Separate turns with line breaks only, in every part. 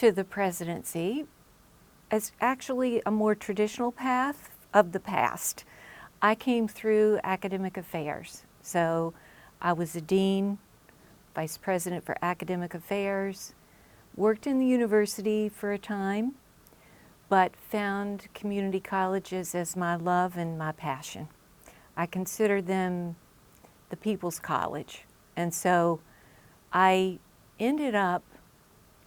to the presidency as actually a more traditional path of the past. I came through academic affairs. So I was a dean, vice president for academic affairs, worked in the university for a time, but found community colleges as my love and my passion. I consider them the people's college. And so I ended up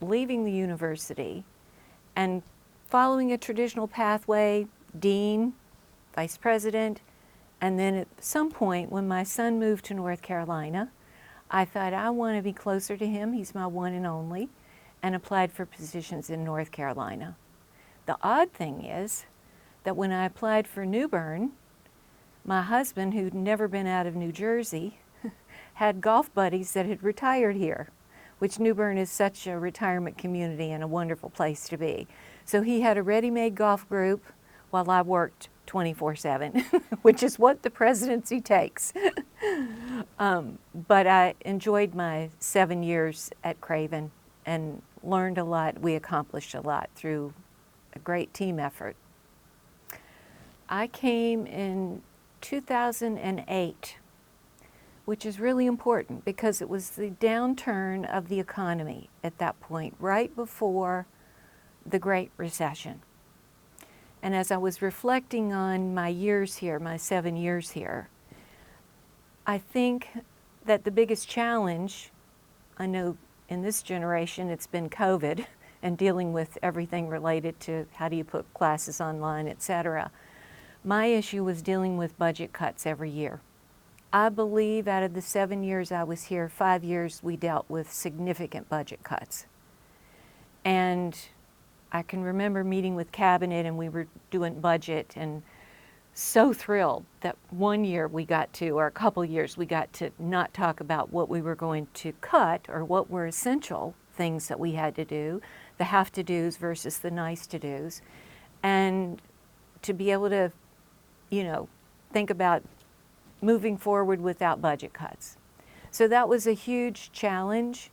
leaving the university and following a traditional pathway, dean, vice president, and then at some point when my son moved to North Carolina, I thought I want to be closer to him, he's my one and only, and applied for positions in North Carolina. The odd thing is that when I applied for New Bern, my husband, who'd never been out of New Jersey, had golf buddies that had retired here, which New Bern is such a retirement community and a wonderful place to be. So he had a ready-made golf group while I worked 24/7, which is what the presidency takes. But I enjoyed my 7 years at Craven and learned a lot. We accomplished a lot through a great team effort. I came in 2008, which is really important because it was the downturn of the economy at that point, right before the Great Recession. And as I was reflecting on my years here, my 7 years here, I think that the biggest challenge, I know in this generation it's been COVID and dealing with everything related to how do you put classes online, etc. My issue was dealing with budget cuts every year. I believe out of the 7 years I was here, 5 years we dealt with significant budget cuts. And I can remember meeting with cabinet and we were doing budget and so thrilled that one year we got to, or a couple years, we got to not talk about what we were going to cut or what were essential things that we had to do, the have-to-dos versus the nice-to-dos, and to be able to, think about moving forward without budget cuts. So that was a huge challenge,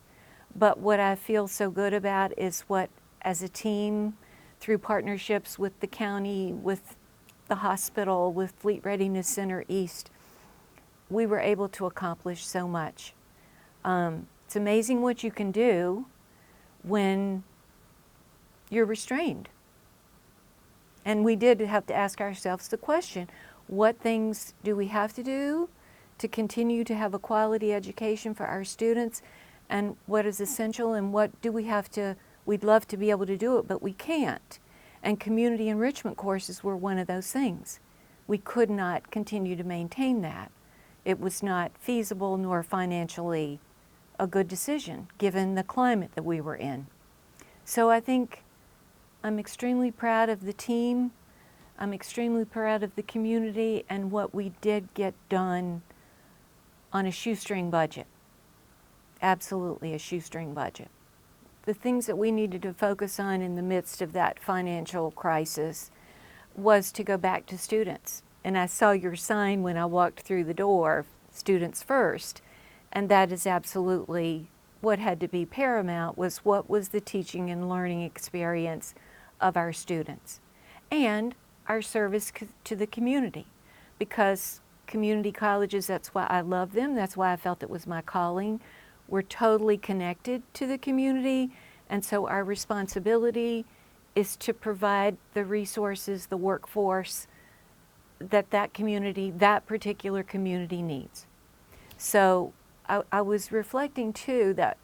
but what I feel so good about is what, as a team, through partnerships with the county, with the hospital, with Fleet Readiness Center East, we were able to accomplish so much. It's amazing what you can do when you're restrained. And we did have to ask ourselves the question, what things do we have to do to continue to have a quality education for our students, and what is essential, and what do we have to, we'd love to be able to do it, but we can't. And community enrichment courses were one of those things. We could not continue to maintain that. It was not feasible nor financially a good decision given the climate that we were in. So I think I'm extremely proud of the team. I'm extremely proud of the community and what we did get done on a shoestring budget. Absolutely a shoestring budget. The things that we needed to focus on in the midst of that financial crisis was to go back to students. And I saw your sign when I walked through the door, students first, and that is absolutely what had to be paramount, was what was the teaching and learning experience of our students and our service to the community. Because community colleges, that's why I love them, that's why I felt it was my calling. We're totally connected to the community, and so our responsibility is to provide the resources, the workforce that community, that particular community needs. So I was reflecting too that,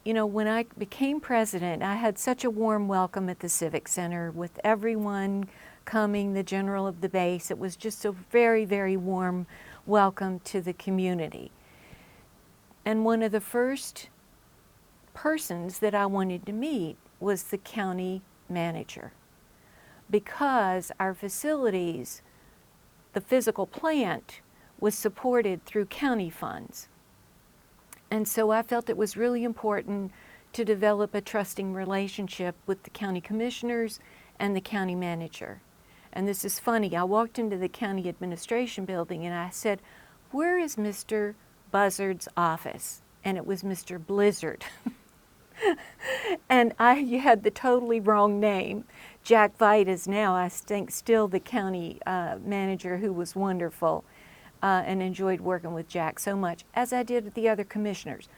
when I became president, I had such a warm welcome at the Civic Center with everyone coming, the general of the base. It was just a very, very warm welcome to the community. And one of the first persons that I wanted to meet was the county manager, because our facilities, the physical plant, was supported through county funds. And so I felt it was really important to develop a trusting relationship with the county commissioners and the county manager. And this is funny, I walked into the county administration building and I said, "Where is Mr. Buzzard's office?" And it was Mr. Blizzard. And you had the totally wrong name. Jack Veit is now, I think, still the county manager, who was wonderful, and enjoyed working with Jack so much, as I did with the other commissioners.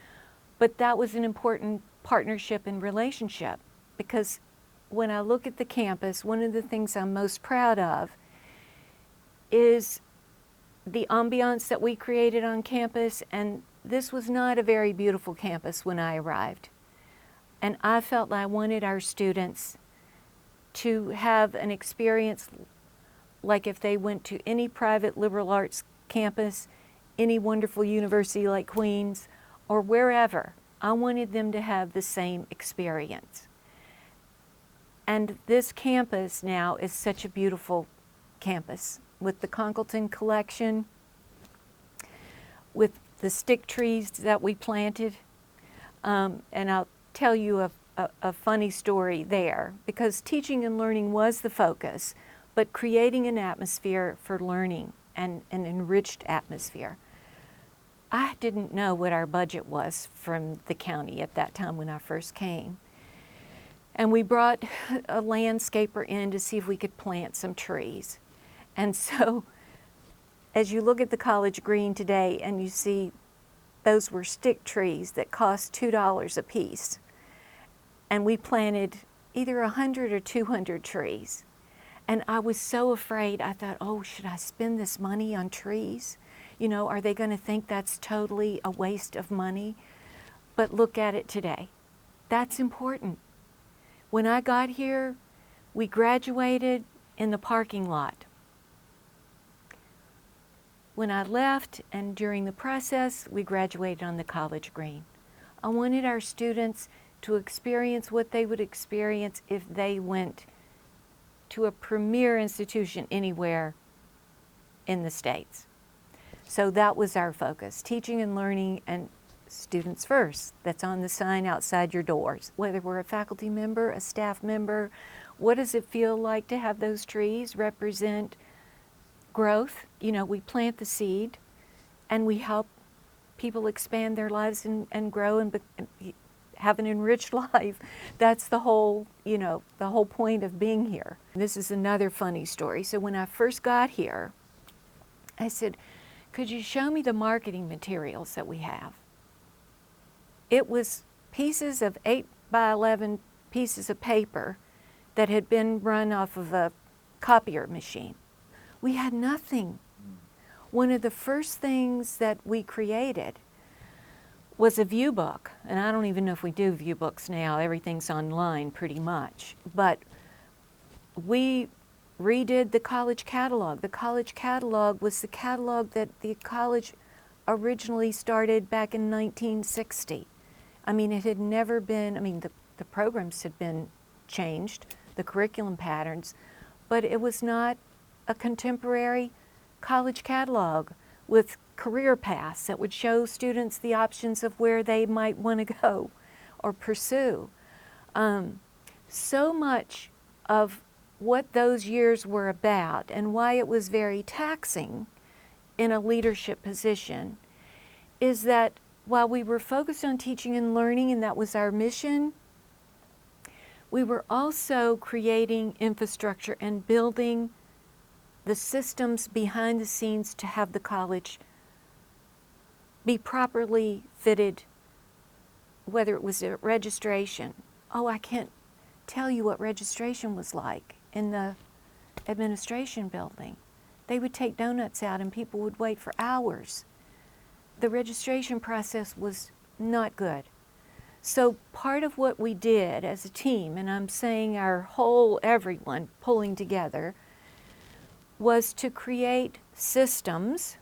But that was an important partnership and relationship, because when I look at the campus, one of the things I'm most proud of is the ambiance that we created on campus. And this was not a very beautiful campus when I arrived. And I felt I wanted our students to have an experience like if they went to any private liberal arts campus, any wonderful university like Queens, or wherever. I wanted them to have the same experience. And this campus now is such a beautiful campus, with the Conkleton collection, with the stick trees that we planted. And I'll tell you a funny story there, because teaching and learning was the focus, but creating an atmosphere for learning, and an enriched atmosphere. I didn't know what our budget was from the county at that time when I first came. And we brought a landscaper in to see if we could plant some trees. And so as you look at the college green today and you see those were stick trees that cost $2 a piece. And we planted either 100 or 200 trees. And I was so afraid. I thought, oh, should I spend this money on trees? You know, are they going to think that's totally a waste of money? But look at it today. That's important. When I got here, we graduated in the parking lot. When I left and during the process, we graduated on the college green. I wanted our students to experience what they would experience if they went to a premier institution anywhere in the States. So that was our focus, teaching and learning and students first. That's on the sign outside your doors. Whether we're a faculty member, a staff member, what does it feel like to have those trees represent growth? You know, we plant the seed and we help people expand their lives and grow and have an enriched life. That's the whole, you know, the whole point of being here. This is another funny story. So when I first got here, I said, could you show me the marketing materials that we have? It was pieces of 8 by 11 pieces of paper that had been run off of a copier machine. We had nothing. One of the first things that we created was a view book. And I don't even know if we do view books now. Everything's online pretty much. But we redid the college catalog. The college catalog was the catalog that the college originally started back in 1960. I mean, it had never been, I mean, the programs had been changed, the curriculum patterns, but it was not a contemporary college catalog with career paths that would show students the options of where they might want to go or pursue. So much of what those years were about and why it was very taxing in a leadership position is that while we were focused on teaching and learning, and that was our mission, we were also creating infrastructure and building the systems behind the scenes to have the college be properly fitted, whether it was a registration. Oh, I can't tell you what registration was like in the administration building. They would take donuts out and people would wait for hours. The registration process was not good. So part of what we did as a team, and I'm saying our whole everyone pulling together, was to create systems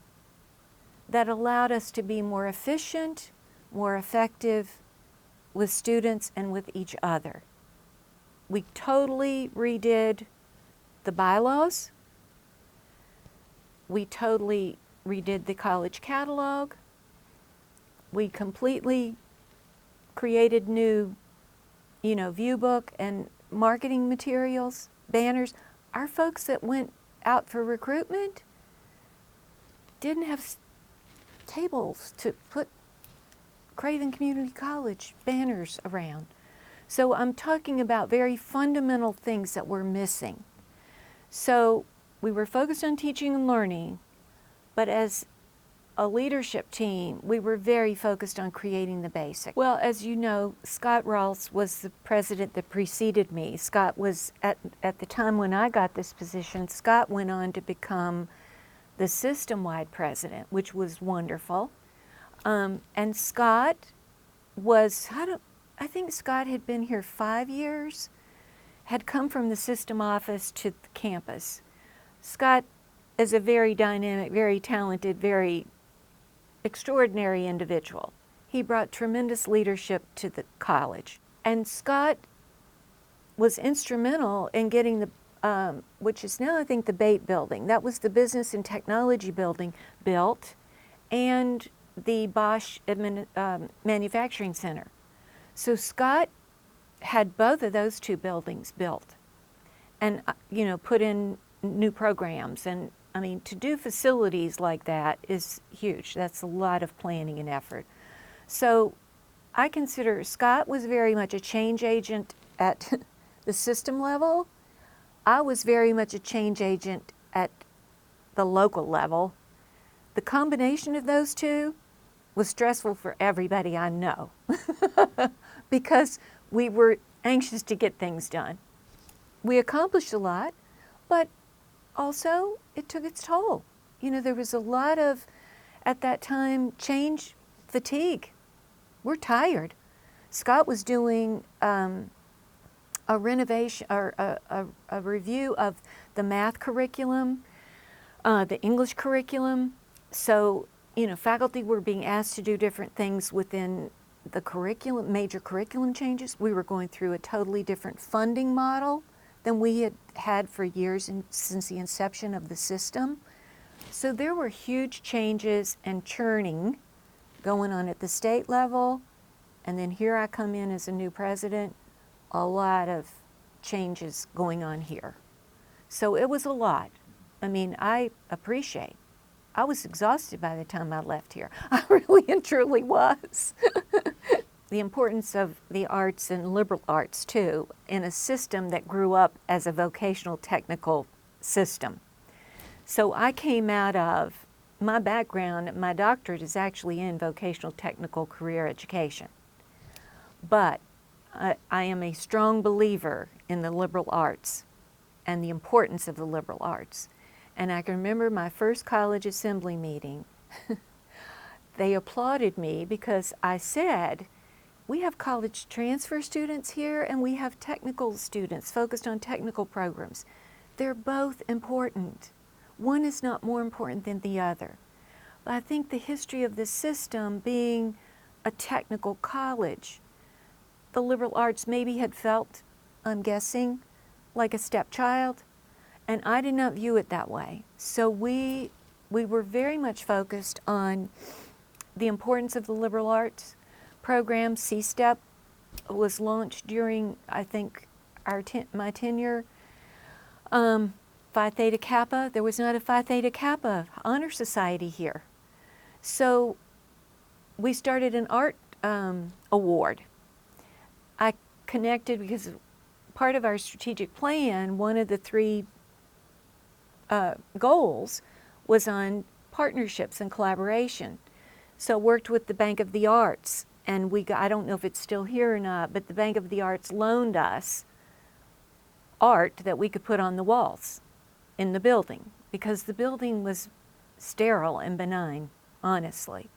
that allowed us to be more efficient, more effective with students and with each other. We totally redid the bylaws. We totally redid the college catalog. We completely created new, you know, view book and marketing materials, banners. Our folks that went out for recruitment didn't have tables to put Craven Community College banners around. So I'm talking about very fundamental things that we're missing. So we were focused on teaching and learning, but as a leadership team, we were very focused on creating the basics. Well, as you know, Scott Ralls was the president that preceded me. Scott was, at the time when I got this position, Scott went on to become the system-wide president, which was wonderful. And Scott was, I think Scott had been here 5 years, had come from the system office to the campus. Scott is a very dynamic, very talented, very extraordinary individual. He brought tremendous leadership to the college. And Scott was instrumental in getting the, which is now I think the Bate building. That was the Business and Technology building built, and the Bosch Manufacturing Center. So Scott had both of those two buildings built and, put in new programs. And I mean, to do facilities like that is huge. That's a lot of planning and effort. So I consider Scott was very much a change agent at the system level. I was very much a change agent at the local level. The combination of those two was stressful for everybody I know because we were anxious to get things done. We accomplished a lot, but also it took its toll. There was a lot of, at that time, change fatigue. We're tired. Scott was doing a renovation or a review of the math curriculum, the English curriculum. So, faculty were being asked to do different things within the curriculum, major curriculum changes. We were going through a totally different funding model than we had had for years since the inception of the system. So there were huge changes and churning going on at the state level. And then here I come in as a new president, a lot of changes going on here. So it was a lot. I mean, I was exhausted by the time I left here. I really and truly was. The importance of the arts and liberal arts, too, in a system that grew up as a vocational technical system. So I came out of, my background, my doctorate is actually in vocational technical career education. But I am a strong believer in the liberal arts and the importance of the liberal arts. And I can remember my first college assembly meeting. They applauded me because I said, we have college transfer students here and we have technical students focused on technical programs. They're both important. One is not more important than the other. But I think the history of this system being a technical college, the liberal arts maybe had felt, I'm guessing, like a stepchild, and I did not view it that way. So we were very much focused on the importance of the liberal arts program. C-STEP was launched during, I think, my tenure. Phi Theta Kappa, there was not a Phi Theta Kappa honor society here. So we started an art award. I connected because part of our strategic plan, one of the three goals was on partnerships and collaboration. So worked with the Bank of the Arts, and I don't know if it's still here or not, but the Bank of the Arts loaned us art that we could put on the walls in the building, because the building was sterile and benign, honestly.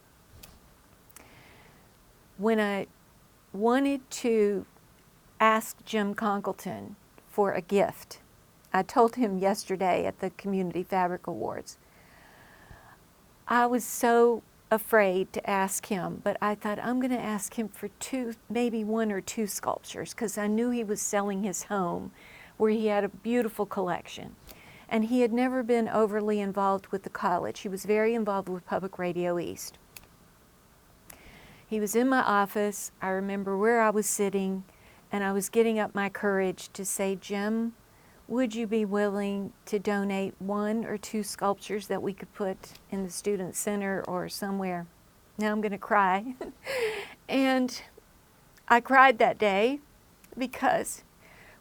When I wanted to ask Jim Conkleton for a gift, I told him yesterday at the Community Fabric Awards, I was so afraid to ask him, but I thought I'm going to ask him for maybe one or two sculptures, because I knew he was selling his home where he had a beautiful collection. And he had never been overly involved with the college. He was very involved with Public Radio East. He was in my office. I remember where I was sitting, and I was getting up my courage to say, Jim, would you be willing to donate one or two sculptures that we could put in the Student Center or somewhere? Now I'm going to cry. And I cried that day, because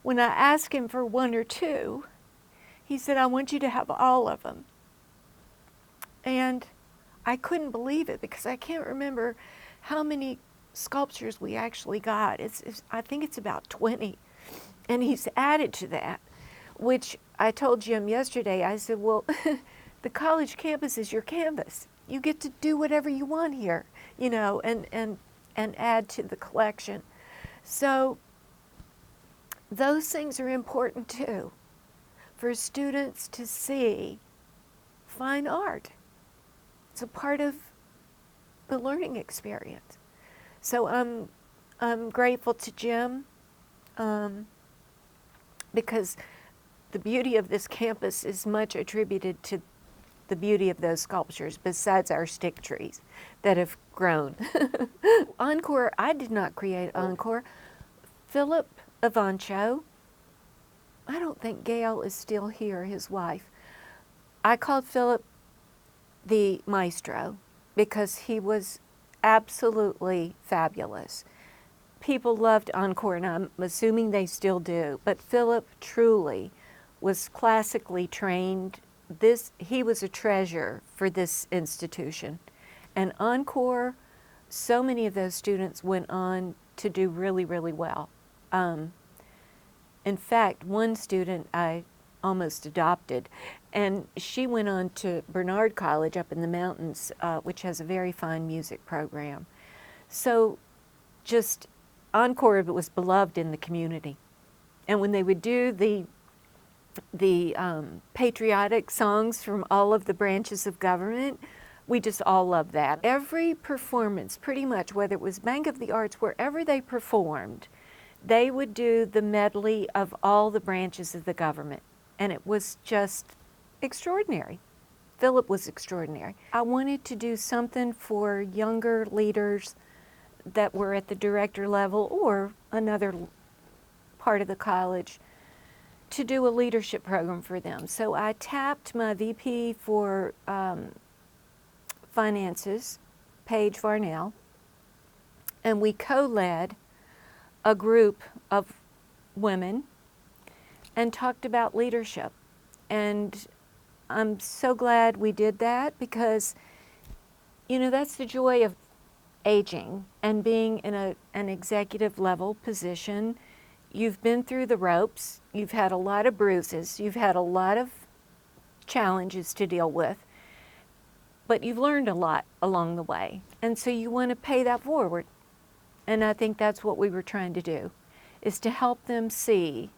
when I asked him for one or two, he said, I want you to have all of them. And I couldn't believe it because I can't remember how many sculptures we actually got. I think it's about 20. And he's added to that, which I told Jim yesterday. I said, well, the college campus is your canvas. You get to do whatever you want here, you know, and add to the collection. So those things are important too, for students to see fine art. It's a part of the learning experience. So I'm grateful to Jim because the beauty of this campus is much attributed to the beauty of those sculptures, besides our stick trees that have grown. Oncore, I did not create Oncore. Philip Avancho, I don't think Gail is still here, his wife. I called Philip the maestro because he was absolutely fabulous. People loved Oncore, and I'm assuming they still do, but Philip truly was classically trained. He was a treasure for this institution. And Oncore, so many of those students went on to do really, really well. In fact, one student I almost adopted, and she went on to Bernard College up in the mountains, which has a very fine music program. So just Oncore was beloved in the community. And when they would do the patriotic songs from all of the branches of government, we just all loved that. Every performance, pretty much, whether it was Bank of the Arts, wherever they performed, they would do the medley of all the branches of the government. And it was just extraordinary. Philip was extraordinary. I wanted to do something for younger leaders that were at the director level or another part of the college to do a leadership program for them. So I tapped my VP for finances, Paige Varnell, and we co-led a group of women and talked about leadership. And I'm so glad we did that because, you know, that's the joy of aging and being in an executive level position. You've been through the ropes, you've had a lot of bruises, you've had a lot of challenges to deal with, but you've learned a lot along the way. And so you want to pay that forward. And I think that's what we were trying to do, is to help them see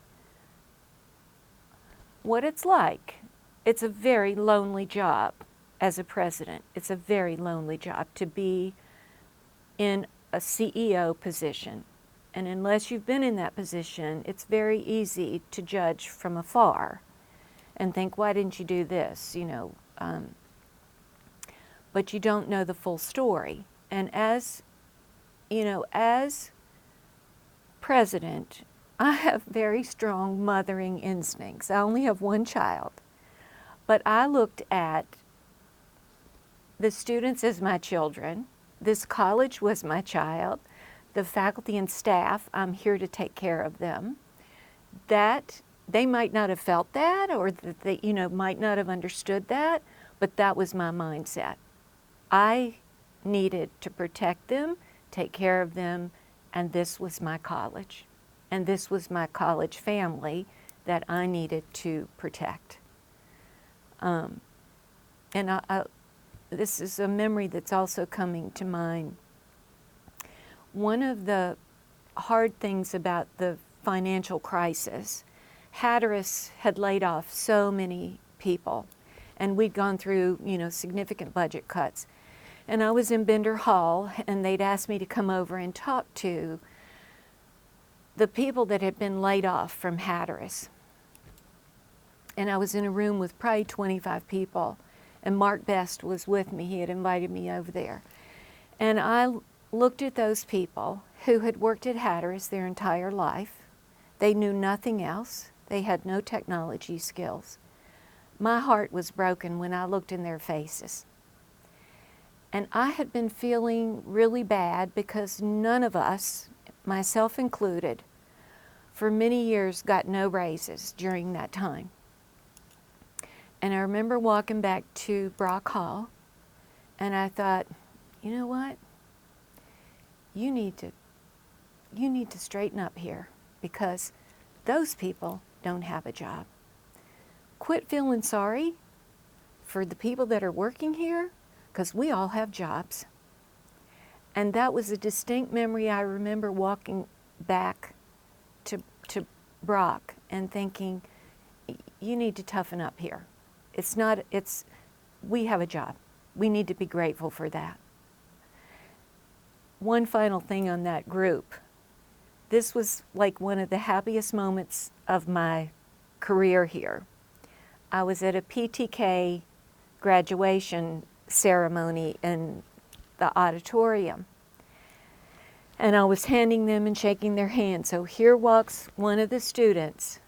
what it's like. It's a very lonely job as a president. It's a very lonely job to be in a CEO position. And unless you've been in that position, it's very easy to judge from afar and think, why didn't you do this, you know? But you don't know the full story. And as, you know, as president, I have very strong mothering instincts. I only have one child. But I looked at the students as my children. This college was my child. The faculty and staff, I'm here to take care of them. That they might not have felt that, or that they, you know, might not have understood that, but that was my mindset. I needed to protect them, take care of them, and this was my college. And this was my college family that I needed to protect. And this is a memory that's also coming to mind. One of the hard things about the financial crisis, Hatteras had laid off so many people, and we'd gone through, you know, significant budget cuts. And I was in Bender Hall, and they'd asked me to come over and talk to the people that had been laid off from Hatteras. And I was in a room with probably 25 people, and Mark Best was with me. He had invited me over there. And I looked at those people who had worked at Hatteras their entire life. They knew nothing else. They had no technology skills. My heart was broken when I looked in their faces. And I had been feeling really bad because none of us, myself included, for many years got no raises during that time. And I remember walking back to Brock Hall, and I thought, you know what? You need to straighten up here, because those people don't have a job. Quit feeling sorry for the people that are working here, because we all have jobs. And that was a distinct memory. I remember walking back to Brock and thinking, you need to toughen up here. We have a job. We need to be grateful for that. One final thing on that group. This was like one of the happiest moments of my career here. I was at a PTK graduation ceremony in the auditorium, and I was handing them and shaking their hands. So here walks one of the students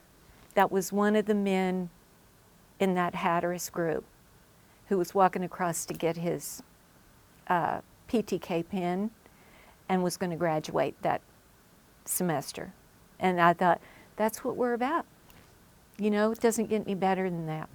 that was one of the men in that Hatteras group who was walking across to get his PTK pin and was going to graduate that semester. And I thought, that's what we're about. You know, it doesn't get any better than that.